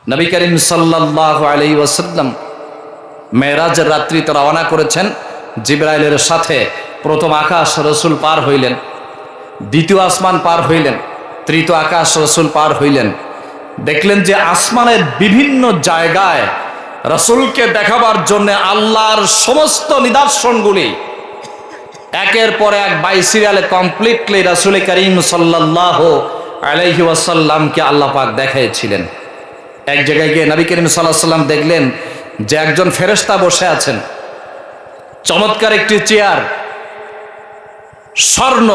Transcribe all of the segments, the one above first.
নবী করিম সাল্লাল্লাহু আলাইহি ওয়াসাল্লাম মেরাজের রাত্রিতে রওনা করেছেন জিবরাইলের সাথে। প্রথম আকাশ রসুল পার হইলেন, দ্বিতীয় আসমান পার হইলেন, তৃতীয় আকাশ রসুল পার হইলেন। দেখলেন যে আসমানের বিভিন্ন জায়গায় রসুলকে দেখাবার জন্য আল্লাহর সমস্ত নিদর্শনগুলি একের পর এক বাই সিরিয়ালে কমপ্লিটলি রাসূল করিম সাল্লাল্লাহু আলাইহি ওয়াসাল্লামকে আল্লাহ পাক দেখাইছিলেন। এক জায়গায় গিয়ে নবী করিম সাল্লাল্লাহু আলাইহি ওয়াসাল্লাম দেখলেন যে একজন ফেরেশতা বসে আছেন, চমৎকার একটি চেয়ার, স্বর্ণ,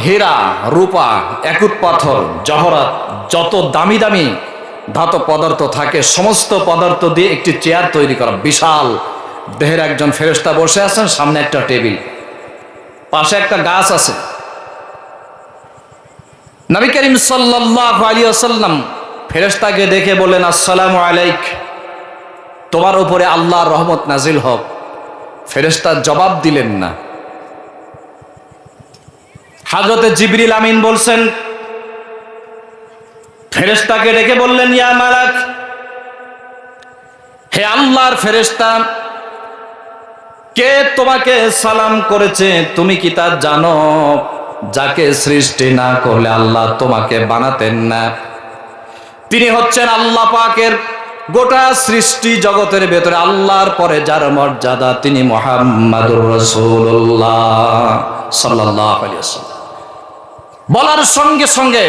হীরা, রূপা, একুত পাথর, জহরাত, যত দামি দামি ধাতব পদার্থ থাকে সমস্ত পদার্থ দিয়ে একটি চেয়ার তৈরি করা, বিশাল দেহের একজন ফেরেশতা বসে আছেন। সামনে একটা টেবিল, পাশে একটা গাছ আছে। নবী করিম সাল্লাল্লাহু আলাইহি ওয়াসাল্লাম ফেরেশতাকে দেখে বললেন, আসসালামু আলাইক, তোমার উপরে আল্লাহর রহমত নাজিল হোক। ফেরেশতা জবাব দিলেন না। হযরতে জিবরিল আমিন বলছেন, ফেরেশতাকে ডেকে বললেন, ইয়া মালাক, হে আল্লাহর ফেরেশতা, কে তোমাকে সালাম করেছে তুমি কি তা জানো? যাকে সৃষ্টি না করলে আল্লাহ তোমাকে বানাতেন না, তিনি হচ্ছেন আল্লাহ পাকের গোটা সৃষ্টি জগতের ভেতরে আল্লাহর পরে যার মর্যাদা তিনি মুহাম্মাদুর রাসূলুল্লাহ সাল্লাল্লাহু আলাইহি ওয়াসাল্লাম। বলার সঙ্গে সঙ্গে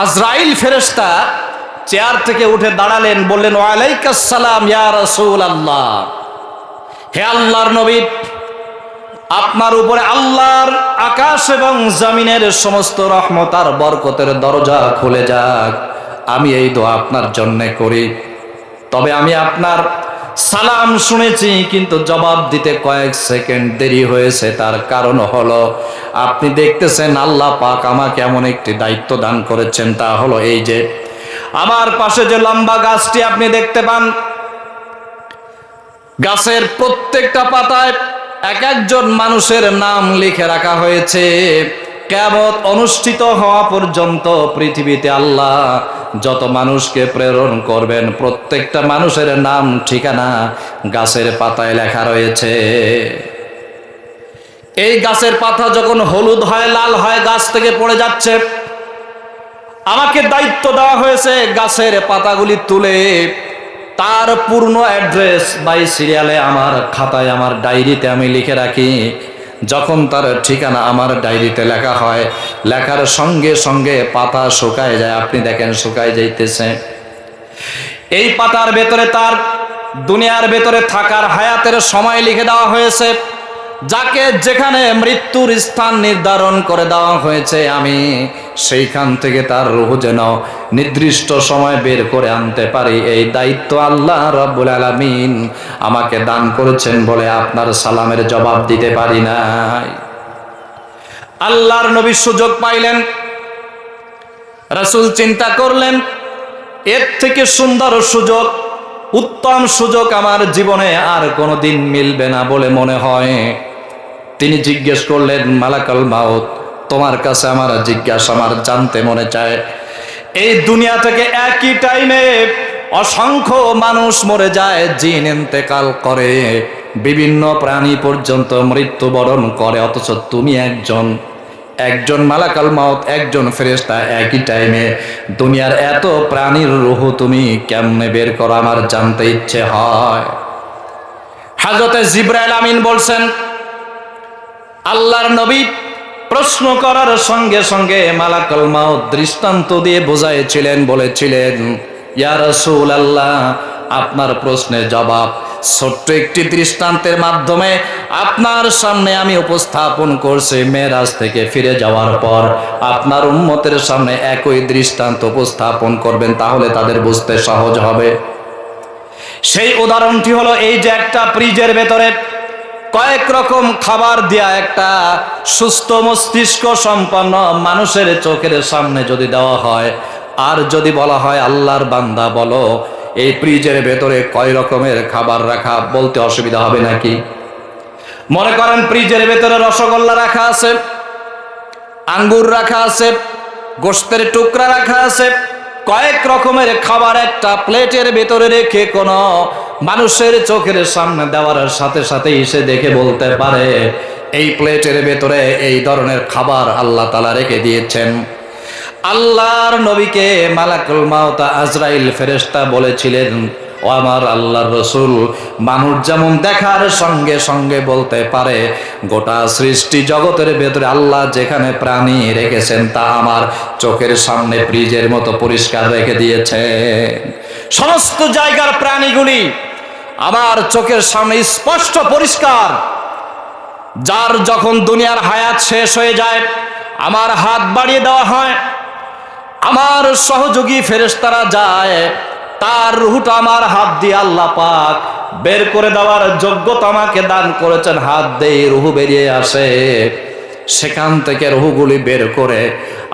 আজরাইল ফেরেশতা চেয়ার থেকে উঠে দাঁড়ালেন, বললেন, ওয়া আলাইকাস সালাম ইয়া রাসূলুল্লাহ, হে আল্লাহর নবী, আপনার উপরে আল্লাহর আকাশ এবং জমিনের সমস্ত রহমত আর বরকতের দরজা খুলে যাক, আমি এই দোয়া আপনার জন্য করি। তবে আমি আপনার সালাম শুনেছি, কিন্তু জবাব দিতে কয়েক সেকেন্ড দেরি হয়েছে। তার কারণ হলো আপনি দেখতেছেন আল্লাহ পাক আমাকে এমন একটি দায়িত্ব দান করেছেন, তা হলো এই যে আমার পাশে যে লম্বা গাছটি আপনি দেখতে পান, গাছের প্রত্যেকটা পাতায় এক একজন মানুষের নাম লিখে রাখা হয়েছে। কিয়ামত অনুষ্ঠিত হওয়া পর্যন্ত পৃথিবীতে আল্লাহ যত মানুষকে প্রেরণ করবেন প্রত্যেকটা মানুষের নাম ঠিকানা গাছের পাতায় লেখা রয়েছে। এই গাছের পাতা যখন হলুদ হয়, লাল হয়, গাছ থেকে পড়ে যাচ্ছে, আমাকে দায়িত্ব দেওয়া হয়েছে গাছের পাতাগুলি তুলে তার পূর্ণ অ্যাড্রেস বাই সিরিয়ালে আমার খাতায়, আমার ডায়েরিতে আমি লিখে রাখি। যখন তার ঠিকানা আমার ডায়েরিতে লেখা হয়, লেখার সঙ্গে সঙ্গে পাতা শুকায় যায়। আপনি দেখেন শুকায় যাইতেছে। এই পাতার ভেতরে তার দুনিয়ার ভেতরে থাকার হায়াতের সময় লিখে দেওয়া হয়েছে। যাকে যেখানে মৃত্যুর স্থান নির্ধারণ করে দেওয়া হয়েছে, আমি সেইখান থেকে তার রূহ যেন নির্দিষ্ট সময় বের করে আনতে পারি, এই দায়িত্ব আল্লাহ রাব্বুল আলামিন আমাকে দান করেছেন বলে আপনার সালামের জবাব দিতে পারি নাই। আল্লাহর নবী সুযোগ পাইলেন, রাসূল চিন্তা করলেন এর থেকে সুন্দর সুযোগ, উত্তম সুযোগ আমার জীবনে আর কোনোদিন মিলবে না বলে মনে হয়। তিনি জিজ্ঞেস করলেন, মালাকাল মাউত, তোমার কাছে আমার জিজ্ঞাসা, আমার জানতে মনে চায়, এই দুনিয়া থেকে একই টাইমে অসংখ্য মানুষ মরে যায়, জিন ইন্তেকাল করে, বিভিন্ন প্রাণী পর্যন্ত মৃত্যুবরণ করে, অথচ তুমি একজন মালাকাল মাউত, একজন ফেরেশতা, একই টাইমে দুনিয়ার এত প্রাণীর রূহ তুমি কেমনে বের করো, আমার জানতে ইচ্ছে হয়। হযরতে জিবরাইল আমিন বলছেন, আল্লাহর নবী প্রশ্ন করার সঙ্গে সঙ্গে মালাকুল মাউত দৃষ্টান্ত দিয়ে বোঝাইছিলেন, বলেছিলেন, ইয়া রাসূলুল্লাহ, আপনার প্রশ্নের জবাব ছোট্ট একটি দৃষ্টান্তের মাধ্যমে আপনার সামনে আমি উপস্থাপন করছি। মেরাজ থেকে ফিরে যাওয়ার পর আপনার উম্মতের সামনে একই দৃষ্টান্ত উপস্থাপন করবেন, তাহলে তাদের বুঝতে সহজ হবে। সেই উদাহরণটি হলো এই যে একটা ফ্রিজের ভেতরে কয়েক রকম খাবার দেয়া একটা সুস্থ মস্তিষ্ক সম্পন্ন মানুষের চোখের সামনে যদি দেওয়া হয়, আর যদি বলা হয় আল্লাহর বান্দা বলো এই ফ্রিজের ভেতরে কয় রকমের খাবার রাখা, বলতে অসুবিধা হবে নাকি? মনে করেন ফ্রিজের ভেতরে রসগোল্লা রাখা আছে, আঙ্গুর রাখা আছে, গোশতের টুকরা রাখা আছে, কয়েক রকমের খাবার একটা প্লেটের ভেতরে রেখে কোন মানুষের চোখের সামনে দেওয়ার সাথে সাথে এসে দেখে বলতে পারে এই প্লেটের ভেতরে এই ধরনের খাবার আল্লাহ তাআলা রেখে দিয়েছেন। আল্লাহর নবীকে মালাকুল মাউত আজরাইল ফেরেশতা বলেছিলেন, ও আমার আল্লাহর রাসূল, মানুষ যেমন দেখার সঙ্গে সঙ্গে বলতে পারে গোটা সৃষ্টি জগতের ভেতরে আল্লাহ যেখানে প্রাণী রেখেছেন তা আমার চোখের সামনে ফ্রিজের মতো পরিষ্কার রেখে দিয়েছেন। সমস্ত জায়গার প্রাণীগুলি আমার চোখের সামনে স্পষ্ট পরিষ্কার। যার যখন দুনিয়ার হায়াত শেষ হয়ে যায় আমার হাত বাড়িয়ে দেওয়া হয়, আমার সহযোগী ফেরেশতারা যায়, তার রূহটা আমার হাত দিয়ে আল্লাহ পাক বের করে দেওয়ার যোগ্যতা আমাকে দান করেছেন। হাত দিয়ে রূহ বেরিয়ে আসে, সেখান থেকে রূহগুলি বের করে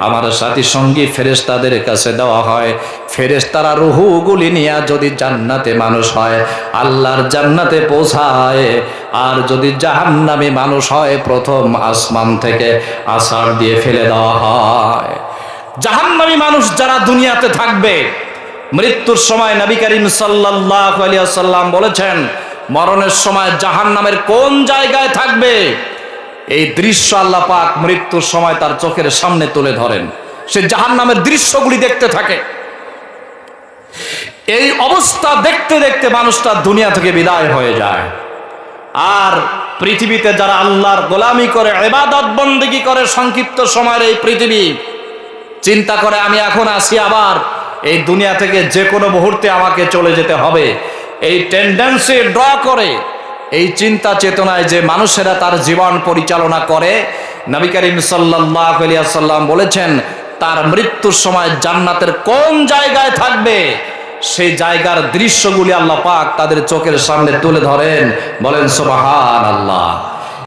আমার সাথী সঙ্গী ফেরেশতাদের কাছে দেওয়া হয়। ফেরেশতারা রূহগুলি নিয়ে যদি জান্নাতে মানুষ হয় আল্লাহর জান্নাতে পৌঁছায়, আর যদি জাহান্নামী মানুষ হয় প্রথম আসমান থেকে আছাড় দিয়ে ফেলে দেওয়া হয়। জাহান্নামী মানুষ যারা দুনিয়াতে থাকবে মৃত্যুর সময় নবী করিম সাল্লাল্লাহু আলাইহি ওয়াসাল্লাম বলেছেন মরণের সময় জাহান্নামের কোন জায়গায় থাকবে এই দৃশ্য আল্লাহ পাক মৃত্যুর সময় তার চোখের সামনে তুলে ধরেন। সে জাহান্নামের দৃশ্যগুলি দেখতে থাকে। এই অবস্থা দেখতে দেখতে মানুষটা দুনিয়া থেকে বিদায় হয়ে যায়। আর পৃথিবীতে যারা আল্লাহর গোলামি করে ইবাদত বন্দেগী করে সংক্ষিপ্ত সময়ের এই পৃথিবী চিন্তা করে আমি এখন আসি, আবার এই দুনিয়া থেকে যে কোনো মুহূর্তে আমাকে চলে যেতে হবে, এই টেন্ডেন্সি ড্র করে এই চিন্তা চেতনায় যে মানুষেরা তার জীবন পরিচালনা করে নবী করিম সাল্লাল্লাহু আলাইহি ওয়াসাল্লাম বলেছেন তার মৃত্যুর সময় জান্নাতের কোন জায়গায় থাকবে সেই জায়গার দৃশ্যগুলি আল্লাহ পাক তাদের চোখের সামনে তুলে ধরেন। বলেন সুবহানাল্লাহ।